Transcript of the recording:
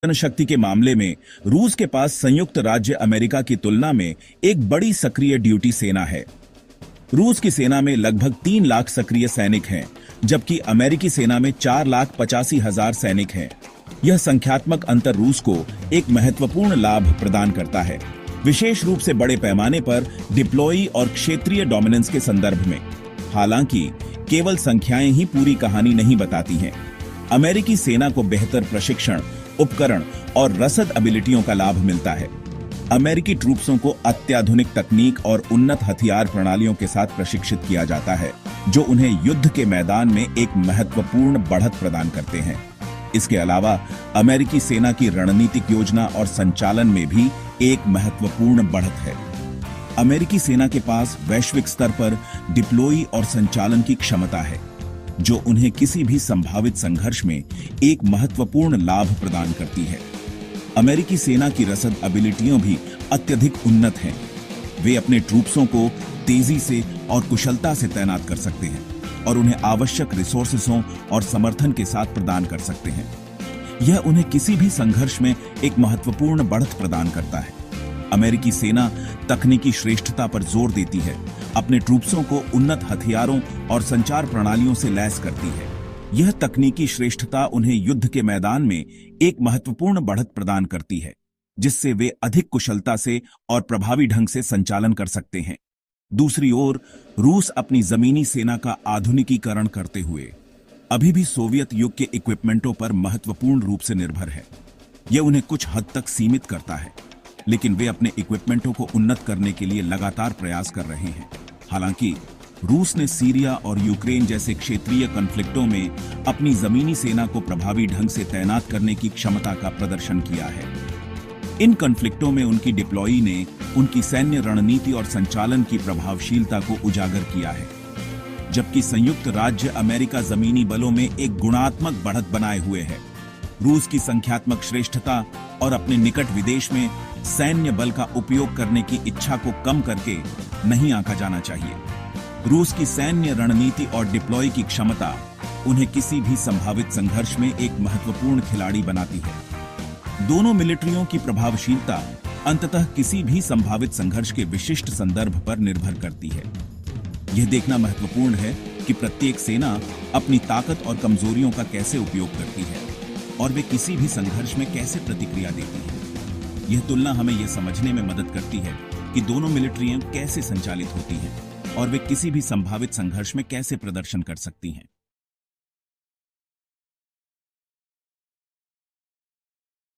जनशक्ति के मामले में रूस के पास संयुक्त राज्य अमेरिका की तुलना में एक बड़ी सक्रिय ड्यूटी सेना है। रूस की सेना में लगभग 3 लाख सक्रिय सैनिक हैं, जबकि अमेरिकी सेना में 4,85,000 सैनिक हैं। यह संख्यात्मक अंतर रूस को एक महत्वपूर्ण लाभ प्रदान करता है, विशेष रूप से बड़े पैमाने पर डिप्लॉय और क्षेत्रीय डोमिनेंस के संदर्भ में। हालांकि केवल संख्याएं ही पूरी कहानी नहीं बताती हैं। अमेरिकी सेना को बेहतर प्रशिक्षण, उपकरण और रसद एबिलिटियों का लाभ मिलता है। अमेरिकी ट्रूप्सों को अत्याधुनिक तकनीक और उन्नत हथियार प्रणालियों के साथ प्रशिक्षित किया जाता है, जो उन्हें युद्ध के मैदान में एक महत्वपूर्ण बढ़त प्रदान करते हैं। इसके अलावा अमेरिकी सेना की रणनीतिक योजना और संचालन में भी एक महत्वपूर्ण बढ़त है। अमेरिकी सेना के पास वैश्विक स्तर पर डिप्लॉय और संचालन की क्षमता है, जो उन्हें किसी भी संभावित संघर्ष में एक महत्वपूर्ण लाभ प्रदान करती है। अमेरिकी सेना की रसद एबिलिटियां भी अत्यधिक उन्नत हैं। वे अपने ट्रूप्सों को तेजी से और कुशलता से तैनात कर सकते हैं और उन्हें आवश्यक रिसोर्सेसों और समर्थन के साथ प्रदान कर सकते हैं। यह उन्हें किसी भी संघर्ष में एक महत्वपूर्ण बढ़त प्रदान करता है। अमेरिकी सेना तकनीकी श्रेष्ठता पर जोर देती है, अपने ट्रूप्सों को उन्नत हथियारों और संचार प्रणालियों से लैस करती है। यह तकनीकी श्रेष्ठता उन्हें युद्ध के मैदान में एक महत्वपूर्ण बढ़त प्रदान करती है, जिससे वे अधिक कुशलता से और प्रभावी ढंग से संचालन कर सकते हैं। दूसरी ओर, रूस अपनी जमीनी सेना का आधुनिकीकरण करते हुए अभी भी सोवियत युग के इक्विपमेंटों पर महत्वपूर्ण रूप से निर्भर है। यह उन्हें कुछ हद तक सीमित करता है, लेकिन वे अपने इक्विपमेंटों को उन्नत करने के लिए लगातार प्रयास कर रहे हैं। हालांकि रूस ने सीरिया और यूक्रेन जैसे क्षेत्रीय कॉन्फ्लिक्टों में अपनी जमीनी सेना को प्रभावी ढंग से तैनात करने की क्षमता का प्रदर्शन किया है। इन कॉन्फ्लिक्टों में उनकी डिप्लॉय ने उनकी सैन्य रणनीति और संचालन की प्रभावशीलता को उजागर किया है, जबकि संयुक्त राज्य अमेरिका जमीनी बलों में एक गुणात्मक बढ़त बनाए हुए है। रूस की संख्यात्मक श्रेष्ठता और अपने निकट विदेश में सैन्य बल का उपयोग करने की इच्छा को कम करके नहीं आंका जाना चाहिए। रूस की सैन्य रणनीति और डिप्लॉय की क्षमता उन्हें किसी भी संभावित संघर्ष में एक महत्वपूर्ण खिलाड़ी बनाती है। दोनों मिलिट्रियों की प्रभावशीलता अंततः किसी भी संभावित संघर्ष के विशिष्ट संदर्भ पर निर्भर करती है। यह देखना महत्वपूर्ण है कि प्रत्येक सेना अपनी ताकत और कमजोरियों का कैसे उपयोग करती है और वे किसी भी संघर्ष में कैसे प्रतिक्रिया देती है। यह तुलना हमें यह समझने में मदद करती है कि दोनों मिलिट्रियां कैसे संचालित होती हैं और वे किसी भी संभावित संघर्ष में कैसे प्रदर्शन कर सकती हैं।